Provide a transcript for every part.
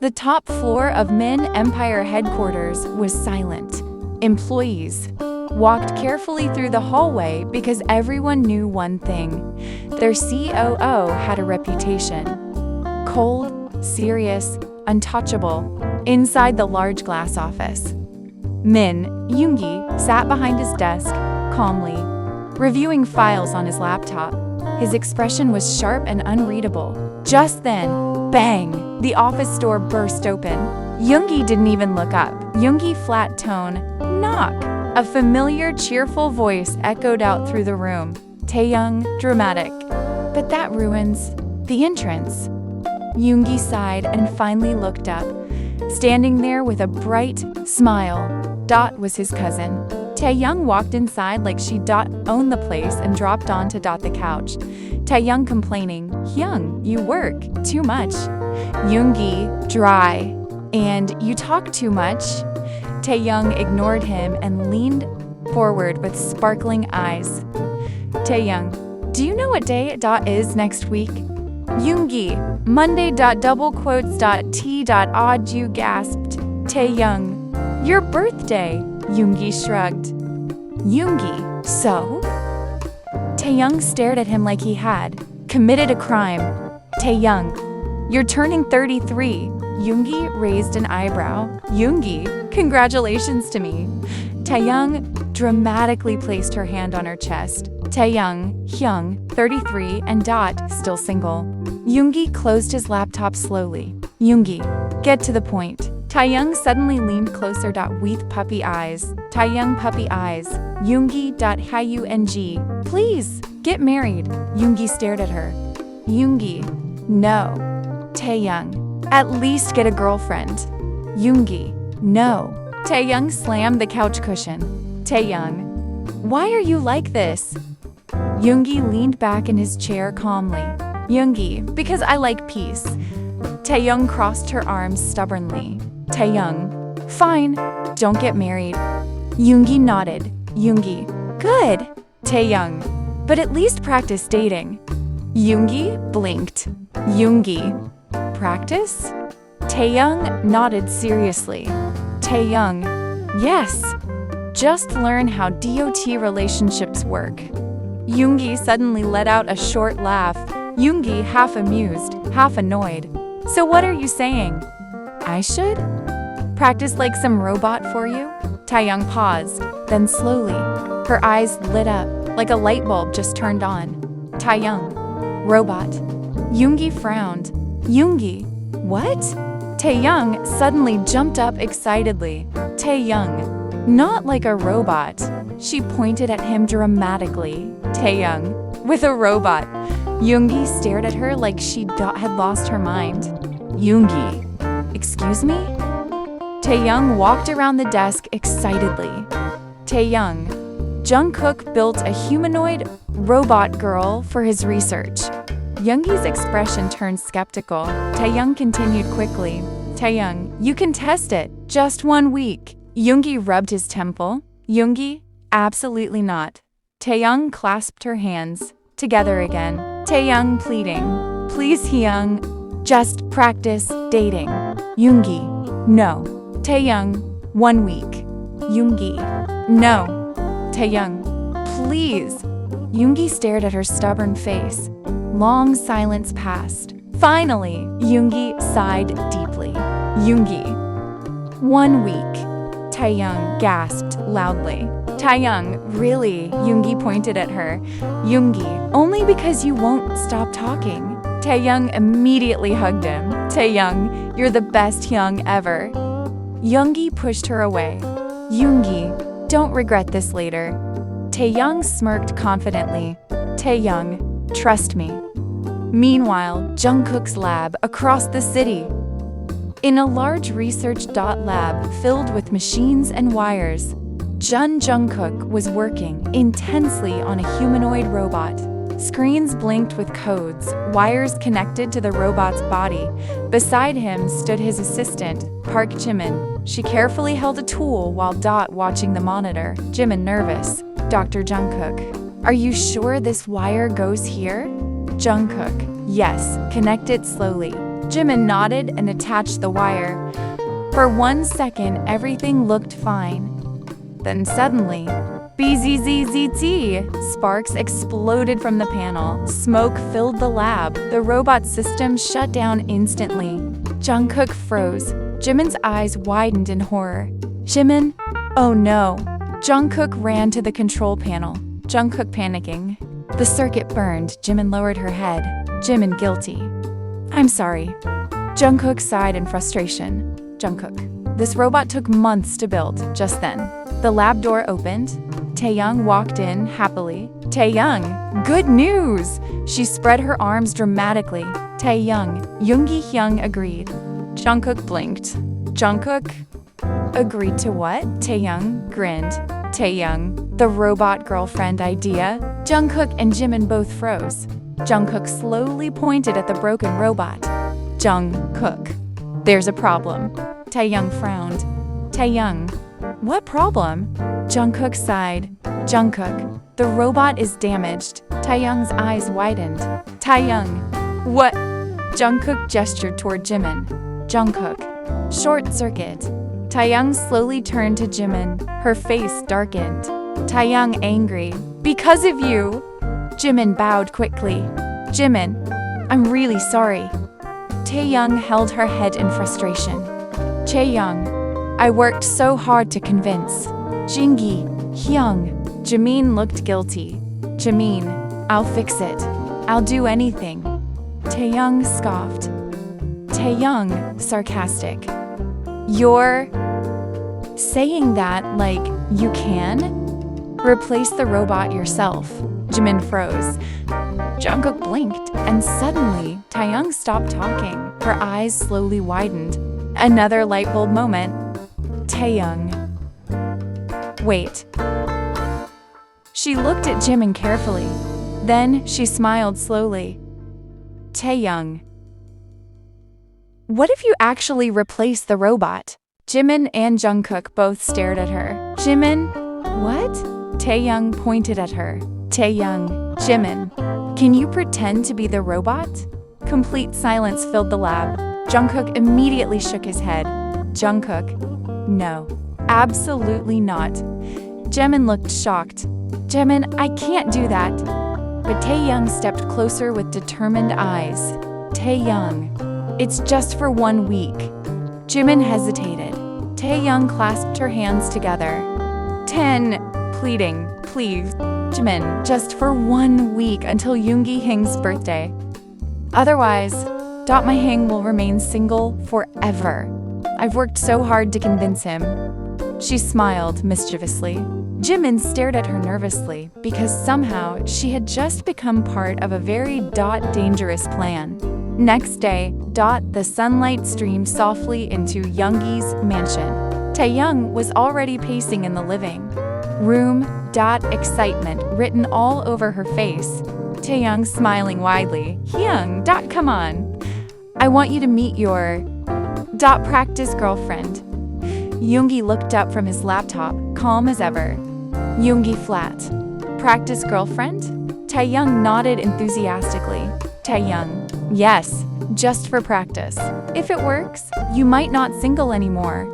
The top floor of Min Empire headquarters was silent. Employees walked carefully through the hallway because everyone knew one thing. Their COO had a reputation. Cold, serious, untouchable, inside the large glass office. Min, Yoongi, sat behind his desk, calmly, reviewing files on his laptop. His expression was sharp and unreadable. Just then, bang! The office door burst open. Yoongi didn't even look up. Yoongi flat tone, knock! A familiar, cheerful voice echoed out through the room. Taeyoung, dramatic. But that ruins the entrance. Yoongi sighed and finally looked up. Standing there with a bright smile, Dot was his cousin. Taeyoung walked inside like she owned the place and dropped onto the couch. Taeyoung complaining, Hyung, you work too much. Yoongi, dry. And you talk too much. Taeyoung ignored him and leaned forward with sparkling eyes. Taeyoung, do you know what day is next week? Yoongi, Monday. Double quotes. T. Odd. You gasped. Taeyoung, your birthday. Yoongi shrugged. Yoongi, so? Taeyoung stared at him like he had committed a crime. Taeyoung, you're turning 33. Yoongi raised an eyebrow. Yoongi, congratulations to me. Taeyoung dramatically placed her hand on her chest. Taeyoung, Hyung, 33, and Dot, still single. Yoongi closed his laptop slowly. Yoongi, get to the point. Taeyoung suddenly leaned closer. With puppy eyes. Taeyoung puppy eyes. Yoongi. Hyung. Please, get married. Yoongi stared at her. Yoongi, no. Taeyoung, at least get a girlfriend. Yoongi, no. Taeyoung slammed the couch cushion. Taeyoung, why are you like this? Yoongi leaned back in his chair calmly. Yoongi, because I like peace. Taeyoung crossed her arms stubbornly. Taeyoung, fine, don't get married. Yoongi nodded. Yoongi, good. Taeyoung, but at least practice dating. Yoongi blinked. Yoongi, practice? Taeyoung nodded seriously. Taeyoung, yes. Just learn how DOT relationships work. Yoongi suddenly let out a short laugh. Yoongi half amused, half annoyed. So what are you saying? I should? Practice like some robot for you? Taeyoung paused, then slowly, her eyes lit up like a light bulb just turned on. Taeyoung, robot. Yoongi frowned. Yoongi, what? Taeyoung suddenly jumped up excitedly. Taeyoung, not like a robot. She pointed at him dramatically. Taeyoung, with a robot. Yoongi stared at her like she had lost her mind. Yoongi, excuse me? Taeyoung walked around the desk excitedly. Taeyoung, Jungkook built a humanoid robot girl for his research. Yoongi's expression turned skeptical. Taeyoung continued quickly. Taeyoung, you can test it. Just 1 week. Yoongi rubbed his temple. Yoongi, absolutely not. Taeyoung clasped her hands together again. Taeyoung pleading, please Hyung, just practice dating. Yoongi, no. Taeyoung, 1 week. Yoongi, no. Taeyoung, please. Yoongi stared at her stubborn face. Long silence passed. Finally, Yoongi sighed deeply. Yoongi, 1 week. Taeyoung gasped loudly. Taeyoung, really? Yoongi pointed at her. Yoongi, only because you won't stop talking. Taeyoung immediately hugged him. Taeyoung, you're the best Hyung ever. Yoongi pushed her away. Yoongi, don't regret this later. Taeyoung smirked confidently. Taeyoung, trust me. Meanwhile, Jungkook's lab across the city. In a large research lab filled with machines and wires, Jungkook was working intensely on a humanoid robot. Screens blinked with codes, wires connected to the robot's body. Beside him stood his assistant, Park Jimin. She carefully held a tool while watching the monitor. Jimin nervous. Dr. Jungkook, are you sure this wire goes here? Jungkook, yes, connect it slowly. Jimin nodded and attached the wire. For 1 second, everything looked fine. Then suddenly, BZZZT! Sparks exploded from the panel. Smoke filled the lab. The robot system shut down instantly. Jungkook froze. Jimin's eyes widened in horror. Jimin? Oh no. Jungkook ran to the control panel. Jungkook panicking. The circuit burned. Jimin lowered her head. Jimin guilty. I'm sorry. Jungkook sighed in frustration. Jungkook. This robot took months to build. Just then, the lab door opened. Taeyoung walked in happily. Taeyoung, good news! She spread her arms dramatically. Taeyoung, Yoongi Hyung agreed. Jungkook blinked. Jungkook agreed to what? Taeyoung grinned. Taeyoung, the robot girlfriend idea? Jungkook and Jimin both froze. Jungkook slowly pointed at the broken robot. Jungkook, there's a problem. Taeyoung frowned. Taeyoung, what problem? Jungkook sighed. Jungkook, the robot is damaged. Taeyoung's eyes widened. Taeyoung, what? Jungkook gestured toward Jimin. Jungkook, short circuit. Taeyoung slowly turned to Jimin. Her face darkened. Taeyoung angry. Because of you! Jimin bowed quickly. Jimin, I'm really sorry. Taeyoung held her head in frustration. Taeyoung, I worked so hard to convince. Yoongi, Hyung. Jimin looked guilty. Jimin, I'll fix it. I'll do anything. Taeyoung scoffed. Taeyoung, sarcastic. You're saying that like you can? Replace the robot yourself. Jimin froze. Jungkook blinked, and suddenly, Taeyoung stopped talking. Her eyes slowly widened. Another light bulb moment. Taeyoung. Wait. She looked at Jimin carefully. Then she smiled slowly. Taeyoung. What if you actually replace the robot? Jimin and Jungkook both stared at her. Jimin, what? Taeyoung pointed at her. Taeyoung, Jimin, can you pretend to be the robot? Complete silence filled the lab. Jungkook immediately shook his head. Jungkook, no, absolutely not. Jimin looked shocked. Jimin, I can't do that. But Taeyoung stepped closer with determined eyes. Taeyoung, it's just for 1 week. Jimin hesitated. Taeyoung clasped her hands together. 10, pleading, please. Jimin, just for 1 week until Yoongi Hing's birthday. Otherwise, My Hing will remain single forever. I've worked so hard to convince him. She smiled mischievously. Jimin stared at her nervously because somehow she had just become part of a very dangerous plan. Next day, the sunlight streamed softly into Yoongi's mansion. Taeyoung was already pacing in the living room. Excitement written all over her face. Taeyoung smiling widely. Hyung, come on. I want you to meet your practice girlfriend. Yoongi looked up from his laptop, calm as ever. Yoongi flat. Practice girlfriend? Taeyoung nodded enthusiastically. Taeyoung, yes, just for practice. If it works, you might not single anymore.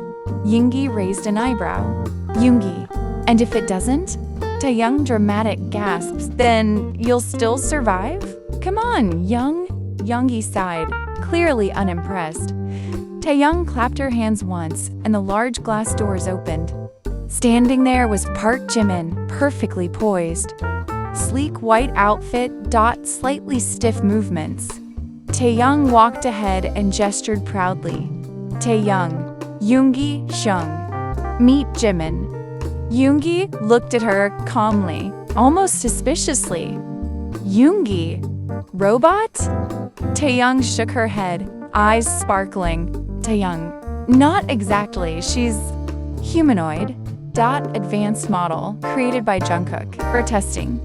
Yoongi raised an eyebrow. Yoongi, and if it doesn't? Taeyoung dramatic gasps. Then you'll still survive? Come on, Young. Yoongi sighed, clearly unimpressed. Taeyoung clapped her hands once, and the large glass doors opened. Standing there was Park Jimin, perfectly poised. Sleek white outfit, slightly stiff movements. Taeyoung walked ahead and gestured proudly. Taeyoung, Yoongi Hyung. Meet Jimin. Yoongi looked at her calmly, almost suspiciously. Yoongi? Robot? Taeyoung shook her head, eyes sparkling. Taeyoung, not exactly, she's humanoid. Advanced model, created by Jungkook, for testing.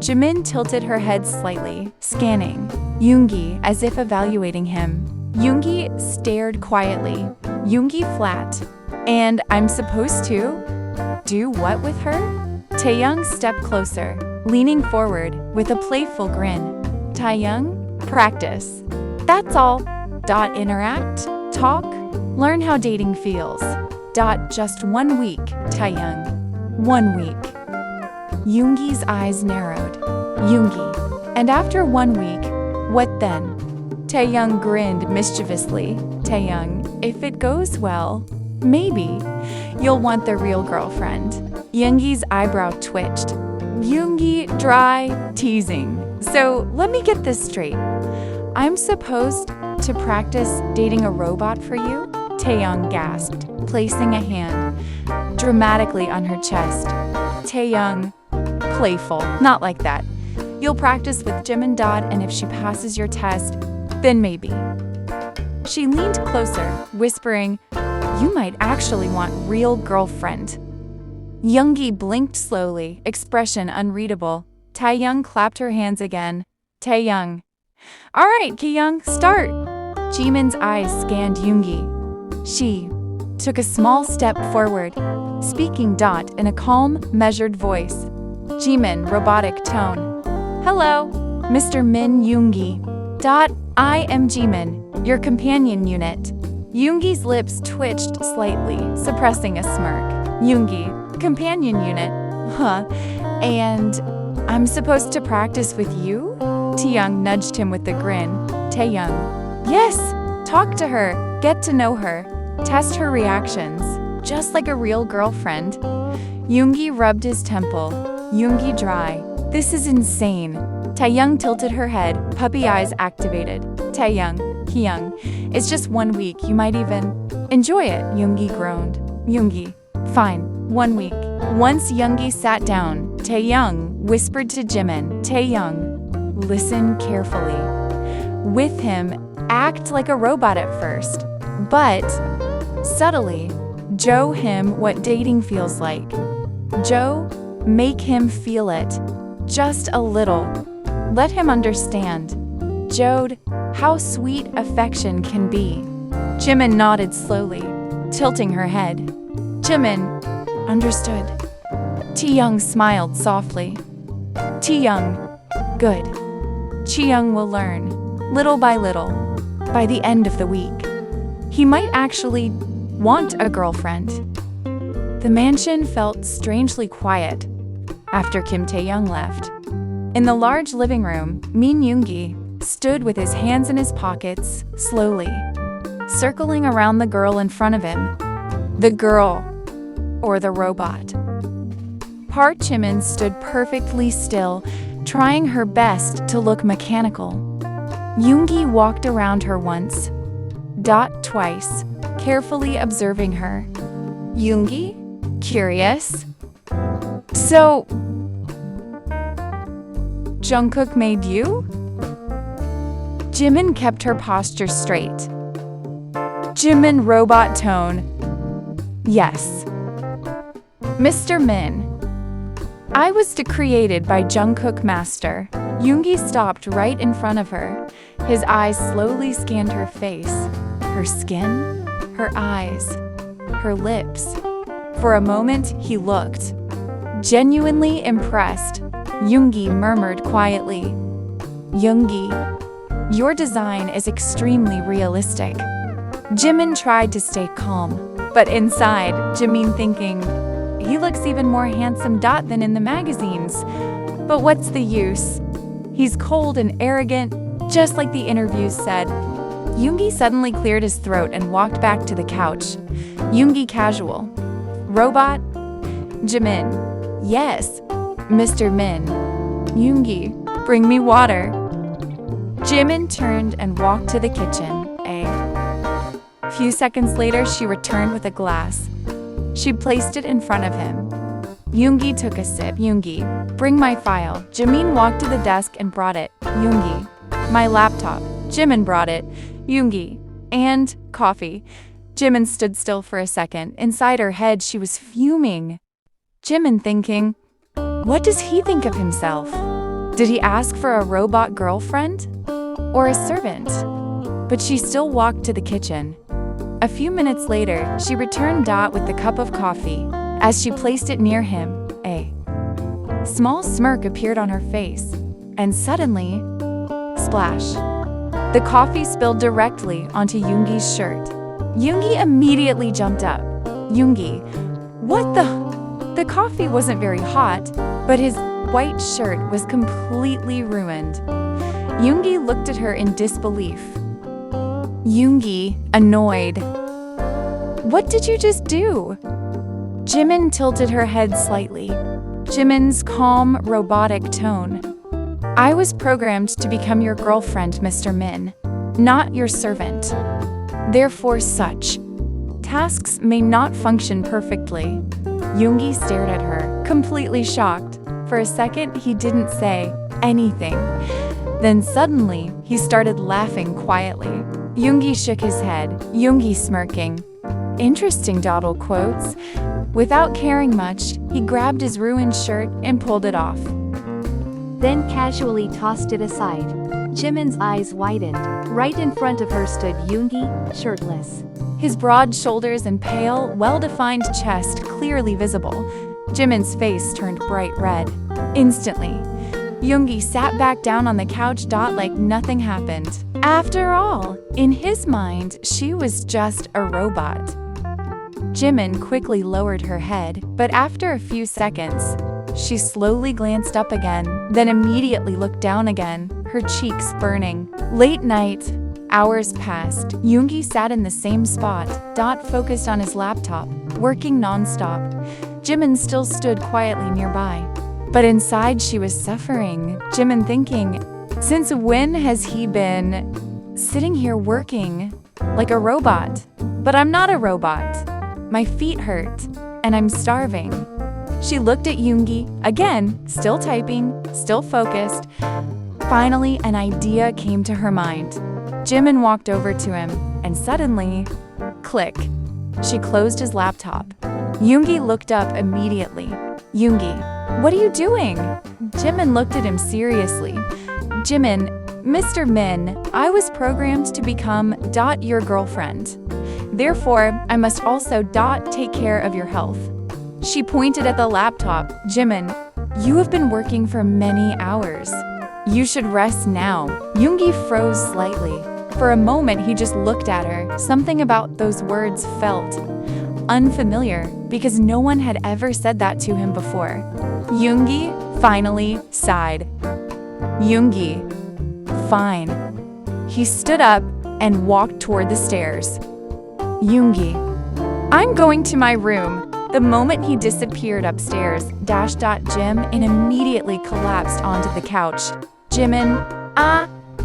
Jimin tilted her head slightly, scanning Yoongi as if evaluating him. Yoongi stared quietly. Yoongi flat. And I'm supposed to? Do what with her? Taeyoung stepped closer, leaning forward with a playful grin. Taeyoung, practice. That's all. Interact, talk, learn how dating feels. Just 1 week, Taeyoung. 1 week. Yoongi's eyes narrowed. Yoongi. And after 1 week, what then? Taeyoung grinned mischievously. Taeyoung, if it goes well, maybe you'll want the real girlfriend. Yoongi's eyebrow twitched. Yoongi, dry, teasing. So let me get this straight. I'm supposed to practice dating a robot for you? Taeyoung gasped, placing a hand dramatically on her chest. Taeyoung, playful, not like that. You'll practice with Jimin. And if she passes your test, then maybe. She leaned closer, whispering, you might actually want real girlfriend. Yoongi blinked slowly, expression unreadable. Taeyoung clapped her hands again. Taeyoung. All right, Taeyoung, start. Jimin's eyes scanned Yoongi. She took a small step forward, speaking in a calm, measured voice. Jimin, robotic tone. Hello, Mr. Min Yoongi. I am Jimin, your companion unit. Yoongi's lips twitched slightly, suppressing a smirk. Yoongi, companion unit. Huh. And I'm supposed to practice with you? Taeyoung nudged him with a grin. Taeyoung. Yes, talk to her, get to know her, test her reactions, just like a real girlfriend. Yoongi rubbed his temple. Yoongi dry. This is insane. Taeyoung tilted her head, puppy eyes activated. Taeyoung, it's just 1 week, you might even enjoy it, Yoongi groaned. Yoongi, fine, 1 week. Once Yoongi sat down, Taeyoung whispered to Jimin, Taeyoung, listen carefully. With him, act like a robot at first, but subtly, show him what dating feels like. Make him feel it, just a little. Let him understand. Jode, how sweet affection can be. Jimin nodded slowly, tilting her head. Jimin, understood. Taeyoung smiled softly. Taeyoung, good. Taeyoung will learn, little by little, by the end of the week. He might actually want a girlfriend. The mansion felt strangely quiet after Kim Taeyoung left. In the large living room, Min Yoongi stood with his hands in his pockets, slowly, circling around the girl in front of him. The girl, or the robot. Park Jimin stood perfectly still, trying her best to look mechanical. Yoongi walked around her once, twice, carefully observing her. Yoongi? Curious? So, Jungkook made you? Jimin kept her posture straight. Jimin robot tone. Yes. Mr. Min. I was created by Jungkook Master. Yoongi stopped right in front of her. His eyes slowly scanned her face, her skin, her eyes, her lips. For a moment, he looked genuinely impressed. Yoongi murmured quietly, Yoongi, your design is extremely realistic. Jimin tried to stay calm, but inside, Jimin thinking, he looks even more handsome than in the magazines. But what's the use? He's cold and arrogant, just like the interviews said. Yoongi suddenly cleared his throat and walked back to the couch. Yoongi casual. Robot? Jimin. Yes, Mr. Min. Yoongi, bring me water. Jimin turned and walked to the kitchen. A few seconds later, she returned with a glass. She placed it in front of him. Yoongi took a sip. Yoongi, bring my file. Jimin walked to the desk and brought it. Yoongi, my laptop. Jimin brought it. Yoongi, and coffee. Jimin stood still for a second. Inside her head, she was fuming. Jimin thinking, what does he think of himself? Did he ask for a robot girlfriend? Or a servant? But she still walked to the kitchen. A few minutes later, she returned with the cup of coffee. As she placed it near him, a small smirk appeared on her face. And suddenly, splash. The coffee spilled directly onto Yoongi's shirt. Yoongi immediately jumped up. Yoongi, what the? The coffee wasn't very hot, but his white shirt was completely ruined. Yoongi looked at her in disbelief. Yoongi, annoyed. What did you just do? Jimin tilted her head slightly. Jimin's calm, robotic tone. I was programmed to become your girlfriend, Mr. Min, not your servant. Therefore, such tasks may not function perfectly. Yoongi stared at her, completely shocked. For a second, he didn't say anything. Then suddenly, he started laughing quietly. Yoongi shook his head, Yoongi smirking. Interesting, dawdle quotes. Without caring much, he grabbed his ruined shirt and pulled it off. Then casually tossed it aside. Jimin's eyes widened. Right in front of her stood Yoongi, shirtless. His broad shoulders and pale, well-defined chest clearly visible. Jimin's face turned bright red. Instantly, Yoongi sat back down on the couch like nothing happened. After all, in his mind, she was just a robot. Jimin quickly lowered her head, but after a few seconds, she slowly glanced up again, then immediately looked down again, her cheeks burning. Late night. Hours passed. Yoongi sat in the same spot, focused on his laptop, working non-stop. Jimin still stood quietly nearby. But inside she was suffering. Jimin thinking, since when has he been sitting here working like a robot? But I'm not a robot. My feet hurt, and I'm starving. She looked at Yoongi, again, still typing, still focused. Finally, an idea came to her mind. Jimin walked over to him, and suddenly, click. She closed his laptop. Yoongi looked up immediately. Yoongi, what are you doing? Jimin looked at him seriously. Jimin, Mr. Min, I was programmed to become your girlfriend. Therefore, I must also take care of your health. She pointed at the laptop. Jimin, you have been working for many hours. You should rest now. Yoongi froze slightly. For a moment, he just looked at her. Something about those words felt unfamiliar because no one had ever said that to him before. Yoongi finally sighed. Yoongi, fine. He stood up and walked toward the stairs. Yoongi, I'm going to my room. The moment he disappeared upstairs, Jim and immediately collapsed onto the couch. Jimin,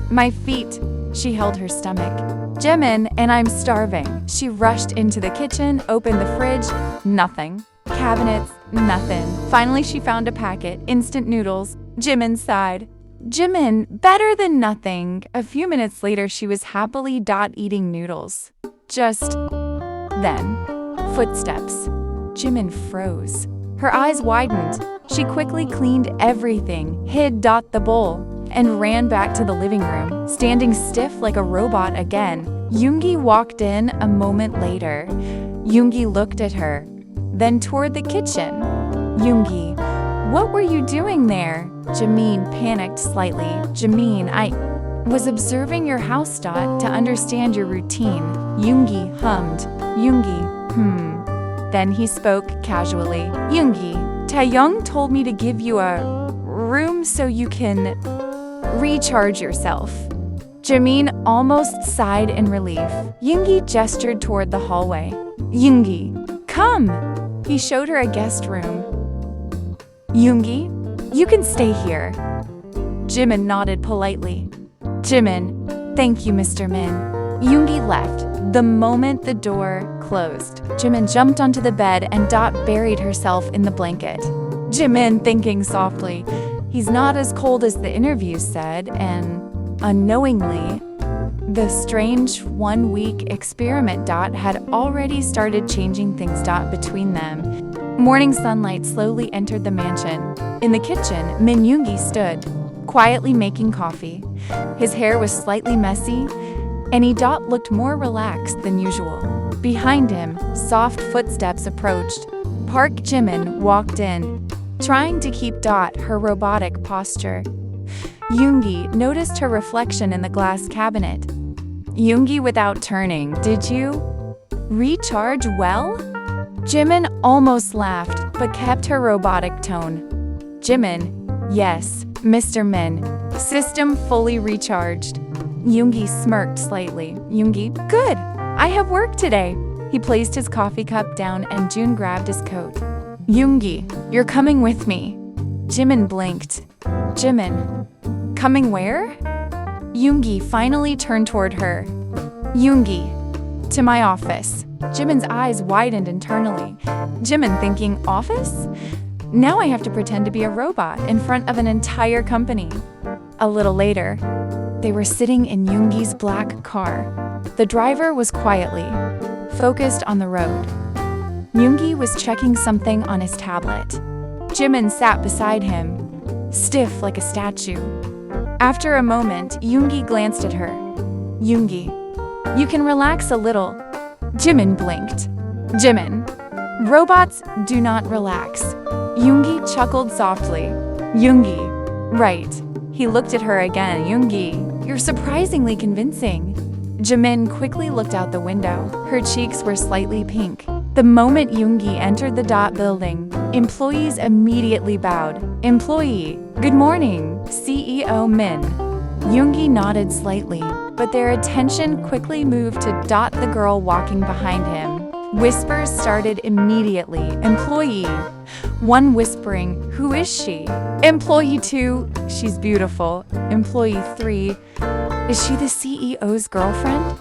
my feet. She held her stomach. Jimin, and I'm starving. She rushed into the kitchen, opened the fridge, nothing. Cabinets, nothing. Finally, she found a packet, instant noodles. Jimin sighed. Jimin, better than nothing. A few minutes later, she was happily eating noodles. Just then, footsteps. Jimin froze. Her eyes widened. She quickly cleaned everything, hid the bowl, and ran back to the living room, standing stiff like a robot again. Yoongi walked in a moment later. Yoongi looked at her, then toward the kitchen. Yoongi, what were you doing there? Jimin panicked slightly. Jimin, I was observing your house, to understand your routine. Yoongi hummed. Yoongi, Then he spoke casually. Yoongi, Taeyong told me to give you a room so you can recharge yourself. Jimin almost sighed in relief. Yoongi gestured toward the hallway. Yoongi, come! He showed her a guest room. Yoongi, you can stay here. Jimin nodded politely. Jimin, thank you, Mr. Min. Yoongi left. The moment the door closed, Jimin jumped onto the bed and buried herself in the blanket. Jimin thinking softly, he's not as cold as the interview said, and unknowingly, the strange one-week experiment had already started changing things between them. Morning sunlight slowly entered the mansion. In the kitchen, Min Yoongi stood, quietly making coffee. His hair was slightly messy, and he looked more relaxed than usual. Behind him, soft footsteps approached. Park Jimin walked in, trying to keep her robotic posture. Yoongi noticed her reflection in the glass cabinet. Yoongi without turning, did you recharge well? Jimin almost laughed, but kept her robotic tone. Jimin, yes, Mr. Min. System fully recharged. Yoongi smirked slightly. Yoongi, good. I have work today. He placed his coffee cup down and June grabbed his coat. Yoongi, you're coming with me. Jimin blinked. Jimin, coming where? Yoongi finally turned toward her. Yoongi, to my office. Jimin's eyes widened internally. Jimin thinking, office? Now I have to pretend to be a robot in front of an entire company. A little later, they were sitting in Yoongi's black car. The driver was quietly focused on the road. Yoongi was checking something on his tablet. Jimin sat beside him, stiff like a statue. After a moment, Yoongi glanced at her. Yoongi, you can relax a little. Jimin blinked. Jimin, robots do not relax. Yoongi chuckled softly. Yoongi, right. He looked at her again. Yoongi, you're surprisingly convincing. Jimin quickly looked out the window. Her cheeks were slightly pink. The moment Yoongi entered the dot building, employees immediately bowed. Employee, good morning, CEO Min. Yoongi nodded slightly, but their attention quickly moved to Dot, the girl walking behind him. Whispers started immediately. Employee 1 whispering, who is she? Employee 2, she's beautiful. Employee 3, is she the CEO's girlfriend?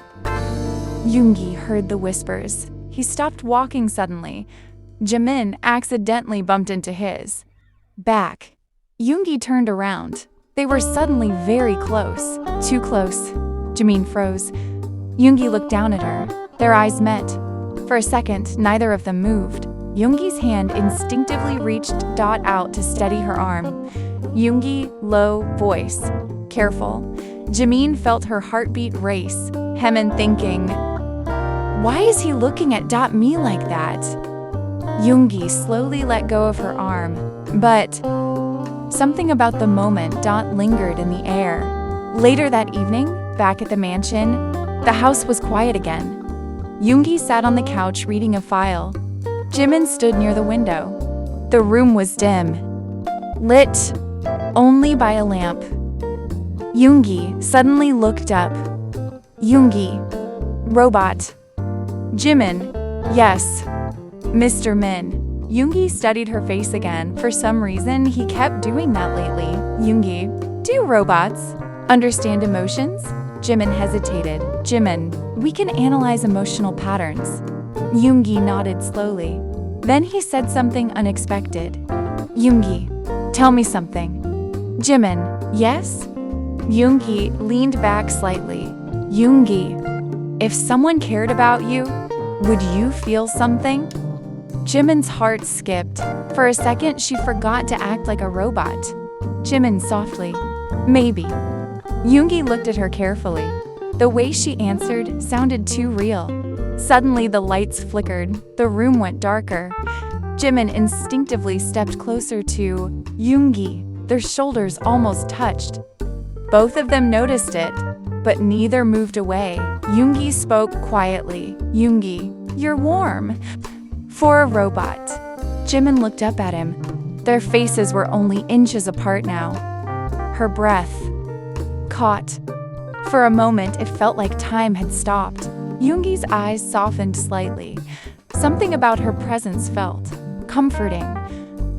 Yoongi heard the whispers. He stopped walking suddenly. Jimin accidentally bumped into his back. Yoongi turned around. They were suddenly very close. Too close. Jimin froze. Yoongi looked down at her. Their eyes met. For a second, neither of them moved. Yoongi's hand instinctively reached Dot out to steady her arm. Yoongi, low voice. Careful. Jimin felt her heartbeat race. Hemin thinking, why is he looking at Dot me like that? Yoongi slowly let go of her arm, but something about the moment Dot lingered in the air. Later that evening, back at the mansion, the house was quiet again. Yoongi sat on the couch reading a file. Jimin stood near the window. The room was dim, lit only by a lamp. Yoongi suddenly looked up. Yoongi, robot. Jimin, yes. Mr. Min. Yoongi studied her face again. For some reason, he kept doing that lately. Yoongi, do robots understand emotions? Jimin hesitated. Jimin, we can analyze emotional patterns. Yoongi nodded slowly. Then he said something unexpected. Yoongi, tell me something. Jimin, yes? Yoongi leaned back slightly. Yoongi, if someone cared about you, would you feel something? Jimin's heart skipped. For a second, she forgot to act like a robot. Jimin softly, maybe. Yoongi looked at her carefully. The way she answered sounded too real. Suddenly, the lights flickered. The room went darker. Jimin instinctively stepped closer to Yoongi. Their shoulders almost touched. Both of them noticed it, but neither moved away. Yoongi spoke quietly. Yoongi, you're warm. For a robot. Jimin looked up at him. Their faces were only inches apart now. Her breath caught. For a moment, it felt like time had stopped. Yoongi's eyes softened slightly. Something about her presence felt comforting.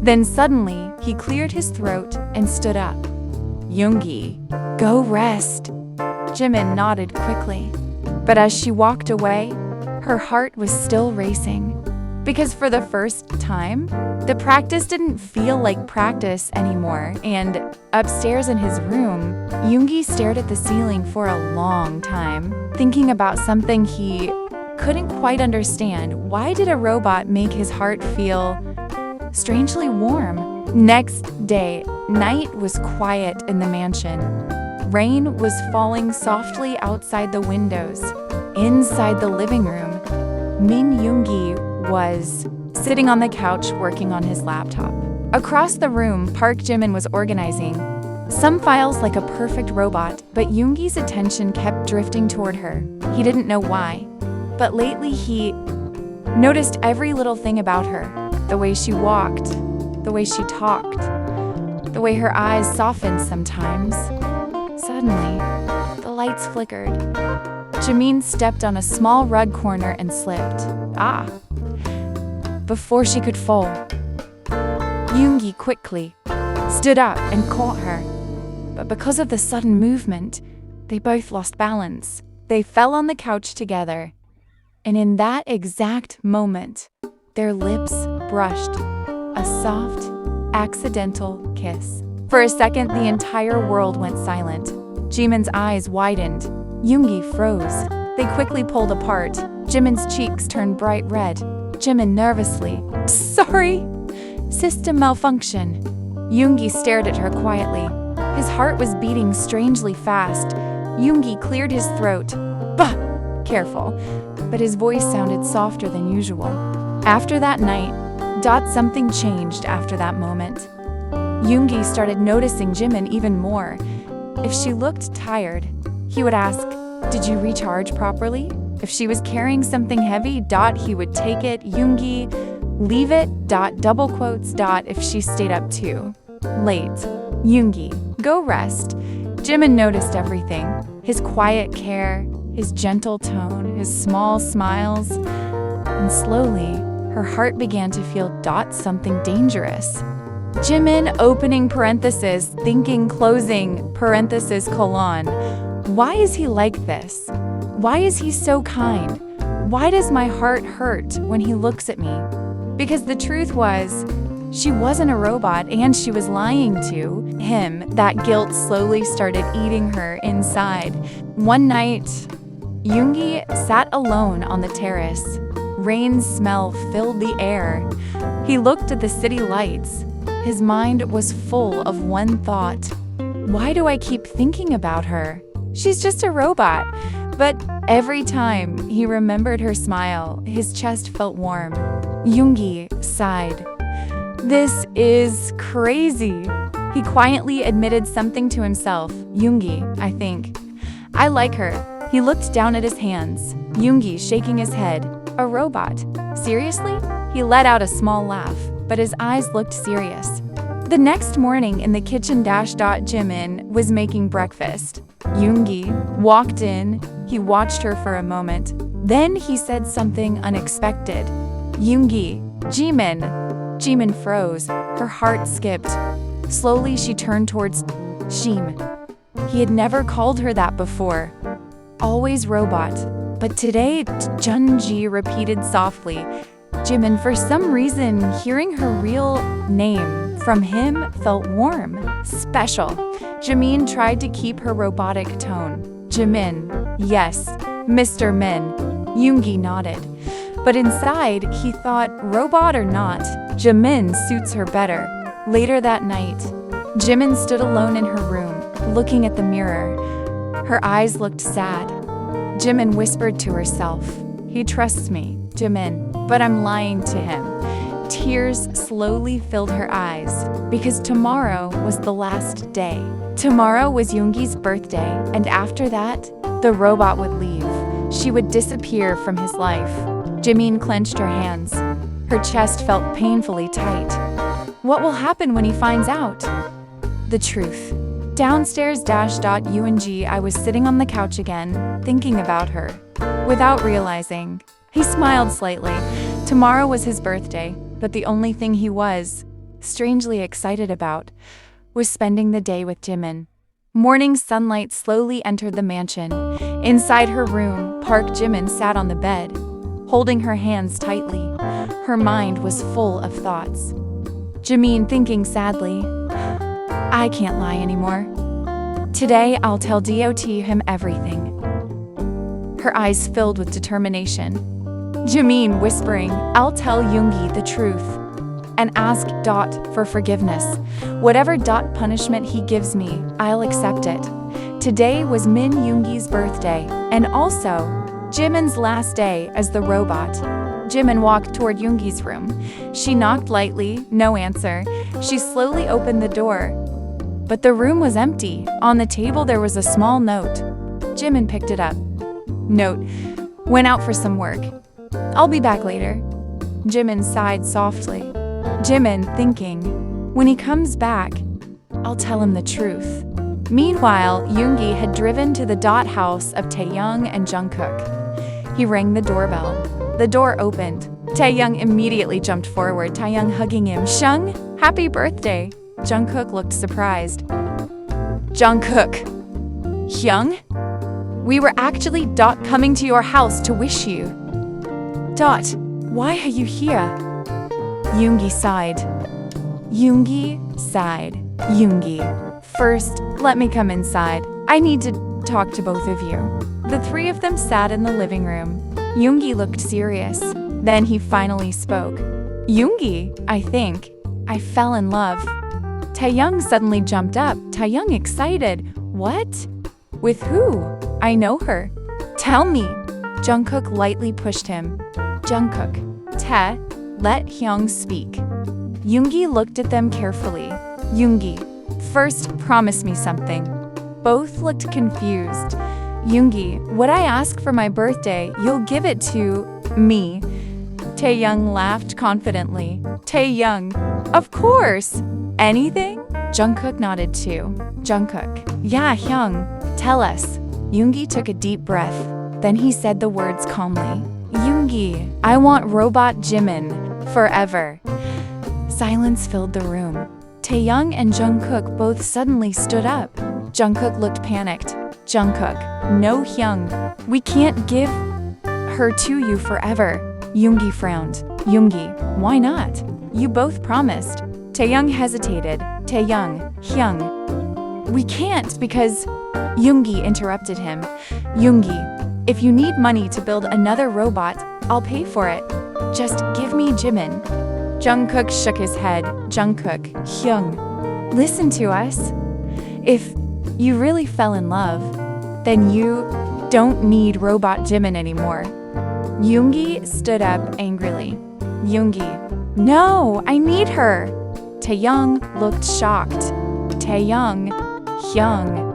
Then suddenly, he cleared his throat and stood up. Yoongi, go rest. Jimin nodded quickly. But as she walked away, her heart was still racing. Because for the first time, the practice didn't feel like practice anymore, and upstairs in his room, Yoongi stared at the ceiling for a long time, thinking about something he couldn't quite understand. Why did a robot make his heart feel strangely warm? Next day, night was quiet in the mansion. Rain was falling softly outside the windows. Inside the living room, Min Yoongi was sitting on the couch working on his laptop. Across the room, Park Jimin was organizing. Some files like a perfect robot, but Yoongi's attention kept drifting toward her. He didn't know why. But lately he noticed every little thing about her. The way she walked, the way she talked, the way her eyes softened sometimes. Suddenly, the lights flickered. Jimin stepped on a small rug corner and slipped. Before she could fall, Yoongi quickly stood up and caught her. But because of the sudden movement, they both lost balance. They fell on the couch together. And in that exact moment, their lips brushed, a soft, accidental kiss. For a second, the entire world went silent. Jimin's eyes widened. Yoongi froze. They quickly pulled apart. Jimin's cheeks turned bright red. Jimin nervously, "Sorry." "System malfunction." Yoongi stared at her quietly. His heart was beating strangely fast. Yoongi cleared his throat. "Bah! Careful." But his voice sounded softer than usual. After that night, something changed after that moment. Yoongi started noticing Jimin even more. If she looked tired, he would ask, "Did you recharge properly?" If she was carrying something heavy, he would take it. Yoongi, leave it, double quotes, if she stayed up too late. Yoongi, go rest. Jimin noticed everything. His quiet care, his gentle tone, his small smiles. And slowly, her heart began to feel something dangerous. Jimin, opening parenthesis, thinking, closing, parenthesis, colon. Why is he like this? Why is he so kind? Why does my heart hurt when he looks at me? Because the truth was, she wasn't a robot and she was lying to him. That guilt slowly started eating her inside. One night, Yoongi sat alone on the terrace. Rain smell filled the air. He looked at the city lights. His mind was full of one thought. Why do I keep thinking about her? She's just a robot. But every time he remembered her smile, his chest felt warm. Yoongi sighed. This is crazy. He quietly admitted something to himself. Yoongi, I think. I like her. He looked down at his hands. Yoongi shaking his head. A robot. Seriously? He let out a small laugh, but his eyes looked serious. The next morning in the kitchen, Jimin was making breakfast. Yoongi walked in. He watched her for a moment. Then he said something unexpected. Yoongi, Jimin. Jimin froze. Her heart skipped. Slowly she turned towards Shim. He had never called her that before. Always robot. But today, Junji repeated softly. Jimin, for some reason, hearing her real name from him felt warm, special. Jimin tried to keep her robotic tone. Jimin, yes, Mr. Min. Yoongi nodded. But inside, he thought, robot or not, Jimin suits her better. Later that night, Jimin stood alone in her room, looking at the mirror. Her eyes looked sad. Jimin whispered to herself, he trusts me, Jimin, but I'm lying to him. Tears slowly filled her eyes, because tomorrow was the last day. Tomorrow was Yoongi's birthday, and after that, the robot would leave. She would disappear from his life. Jimin clenched her hands. Her chest felt painfully tight. What will happen when he finds out? The truth. Downstairs, Yoongi, I was sitting on the couch again, thinking about her. Without realizing, he smiled slightly. Tomorrow was his birthday, but the only thing he was strangely excited about was spending the day with Jimin. Morning sunlight slowly entered the mansion. Inside her room, Park Jimin sat on the bed, holding her hands tightly. Her mind was full of thoughts. Jimin thinking sadly, I can't lie anymore. Today, I'll tell him everything. Her eyes filled with determination. Jimin whispering, I'll tell Yoongi the truth and ask for forgiveness. Whatever punishment he gives me, I'll accept it. Today was Min Yoongi's birthday and also Jimin's last day as the robot. Jimin walked toward Yoongi's room. She knocked lightly, no answer. She slowly opened the door. but the room was empty. On the table there was a small note. Jimin picked it up. Note, went out for some work. I'll be back later. Jimin sighed softly. Jimin thinking, when he comes back, I'll tell him the truth. Meanwhile, Yoongi had driven to the dot house of Taehyung and Jungkook. He rang the doorbell. The door opened. Taehyung immediately jumped forward, Taehyung hugging him. Shung, happy birthday. Jungkook looked surprised. Jungkook. Hyung? We were actually coming to your house to wish you. Dot, why are you here? Yoongi sighed. Yoongi. First, let me come inside. I need to talk to both of you. The three of them sat in the living room. Yoongi looked serious. Then he finally spoke. Yoongi, I think. I fell in love. Taehyung suddenly jumped up. Taehyung excited. What? With who? I know her. Tell me. Jungkook lightly pushed him. Jungkook. Let Hyung speak. Yoongi looked at them carefully. Yoongi. First, promise me something. Both looked confused. Yoongi, what I ask for my birthday, you'll give it to me. Taehyung laughed confidently. Taehyung, of course. Anything? Jungkook nodded too. Jungkook, yeah, Hyung, tell us. Yoongi took a deep breath. Then he said the words calmly. Yoongi, I want robot Jimin. Forever. Silence filled the room. Taehyung and Jungkook both suddenly stood up. Jungkook looked panicked. Jungkook, no Hyung. We can't give her to you forever. Yoongi frowned. Yoongi, why not? You both promised. Taehyung hesitated. Taehyung, Hyung. We can't because… Yoongi interrupted him. Yoongi, if you need money to build another robot, I'll pay for it. Just give me Jimin. Jungkook shook his head. Jungkook, Hyung, listen to us. If you really fell in love, then you don't need robot Jimin anymore. Yoongi stood up angrily. Yoongi, no, I need her. Taehyung looked shocked. Taehyung, Hyung.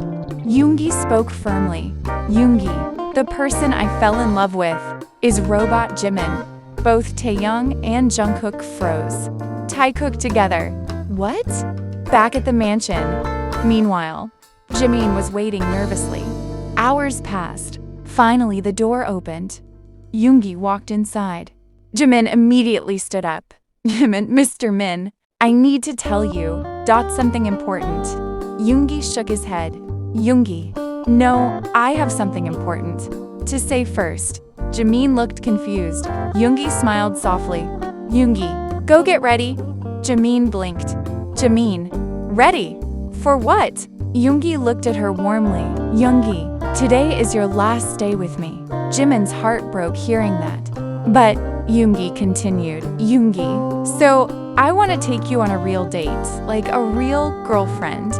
Yoongi spoke firmly. Yoongi, the person I fell in love with, is robot Jimin. Both Taehyung and Jungkook froze. Taekook together. What? Back at the mansion. Meanwhile, Jimin was waiting nervously. Hours passed. Finally, the door opened. Yoongi walked inside. Jimin immediately stood up. Jimin, Mr. Min, I need to tell you, something important. Yoongi shook his head. Yoongi, no, I have something important to say first. Jimin looked confused. Yoongi smiled softly. Yoongi, go get ready. Jimin blinked. Jimin, ready? For what? Yoongi looked at her warmly. Yoongi, today is your last day with me. Jimin's heart broke hearing that. But, Yoongi continued. Yoongi, so I want to take you on a real date, like a real girlfriend.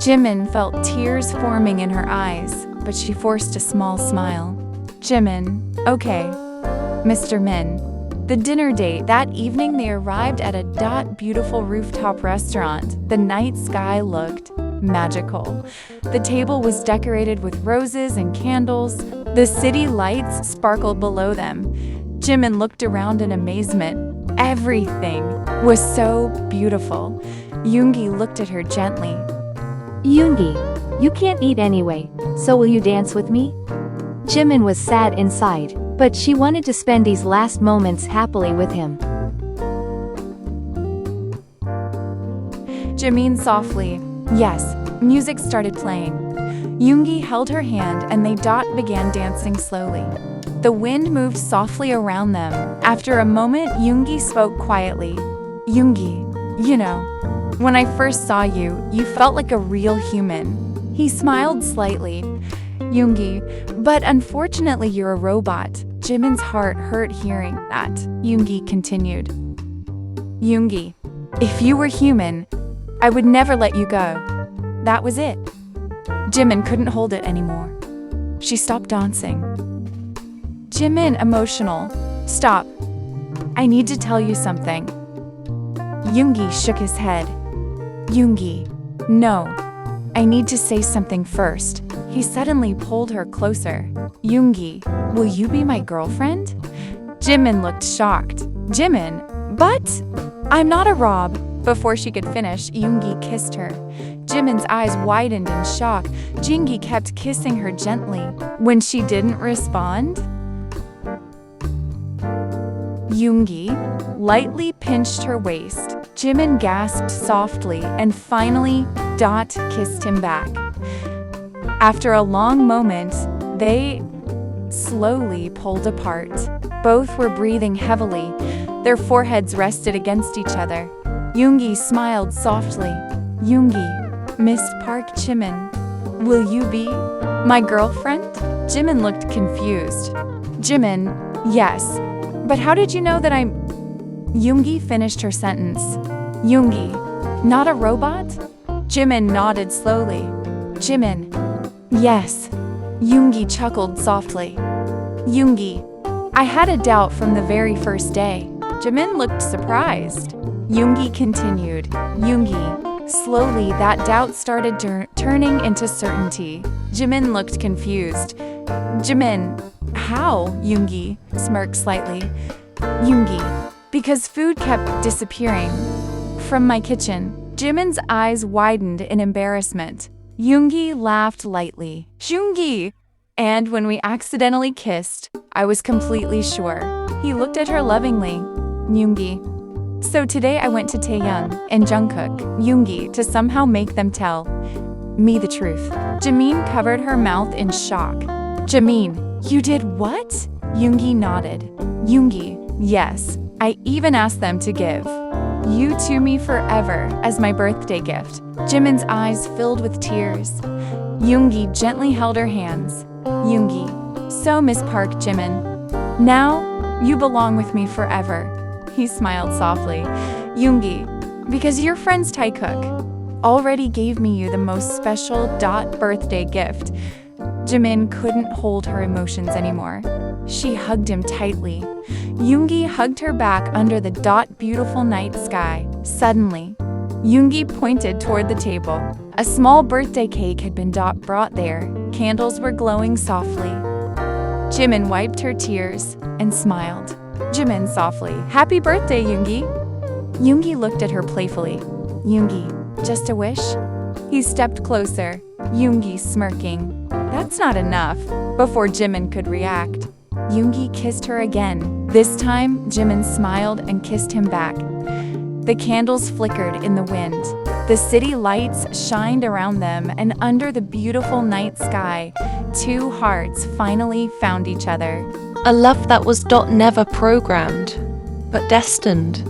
Jimin felt tears forming in her eyes, but she forced a small smile. Jimin, okay. Mr. Min. The dinner date. That evening they arrived at a beautiful rooftop restaurant. The night sky looked magical. The table was decorated with roses and candles. The city lights sparkled below them. Jimin looked around in amazement. Everything was so beautiful. Yoongi looked at her gently. Yoongi, you can't eat anyway, so will you dance with me? Jimin was sad inside, but she wanted to spend these last moments happily with him. Jimin softly. Yes, music started playing. Yoongi held her hand and they began dancing slowly. The wind moved softly around them. After a moment, Yoongi spoke quietly. Yoongi, you know, when I first saw you, you felt like a real human. He smiled slightly. Yoongi, but unfortunately you're a robot. Jimin's heart hurt hearing that. Yoongi continued. Yoongi, if you were human, I would never let you go. That was it. Jimin couldn't hold it anymore. She stopped dancing. Jimin, emotional. Stop. I need to tell you something. Yoongi shook his head. Yoongi, No, I need to say something first. He suddenly pulled her closer. Yoongi, will you be my girlfriend? Jimin looked shocked. Jimin, but I'm not a Rob. Before she could finish, Yoongi kissed her. Jimin's eyes widened in shock. Yoongi kept kissing her gently. When she didn't respond, Yoongi lightly pinched her waist. Jimin gasped softly and finally, kissed him back. After a long moment, they slowly pulled apart. Both were breathing heavily. Their foreheads rested against each other. Yoongi smiled softly. Yoongi, Miss Park Jimin, will you be my girlfriend? Jimin looked confused. Jimin, yes. But how did you know that I'm... Yoongi finished her sentence. Yoongi, not a robot? Jimin nodded slowly. Jimin, yes. Yoongi chuckled softly. Yoongi, I had a doubt from the very first day. Jimin looked surprised. Yoongi continued. Yoongi, slowly that doubt started turning into certainty. Jimin looked confused. Jimin, how? Yoongi smirked slightly. Yoongi, because food kept disappearing from my kitchen. Jimin's eyes widened in embarrassment. Yoongi laughed lightly. Yoongi! And when we accidentally kissed, I was completely sure. He looked at her lovingly. Yoongi. So today I went to Taehyung and Jungkook, Yoongi, to somehow make them tell me the truth. Jimin covered her mouth in shock. Jimin, you did what? Yoongi nodded. Yoongi, yes. I even asked them to give you to me forever as my birthday gift. Jimin's eyes filled with tears. Yoongi gently held her hands. Yoongi, so Miss Park Jimin, now you belong with me forever. He smiled softly. Yoongi, because your friend's Taekook already gave me you the most special birthday gift. Jimin couldn't hold her emotions anymore. She hugged him tightly. Yoongi hugged her back under the beautiful night sky. Suddenly, Yoongi pointed toward the table. A small birthday cake had been brought there. Candles were glowing softly. Jimin wiped her tears and smiled. Jimin softly, happy birthday, Yoongi. Yoongi looked at her playfully. Yoongi, just a wish? He stepped closer, Yoongi smirking. That's not enough. Before Jimin could react, Yoongi kissed her again. This time, Jimin smiled and kissed him back. The candles flickered in the wind. The city lights shined around them, and under the beautiful night sky, two hearts finally found each other. A love that was never programmed, but destined.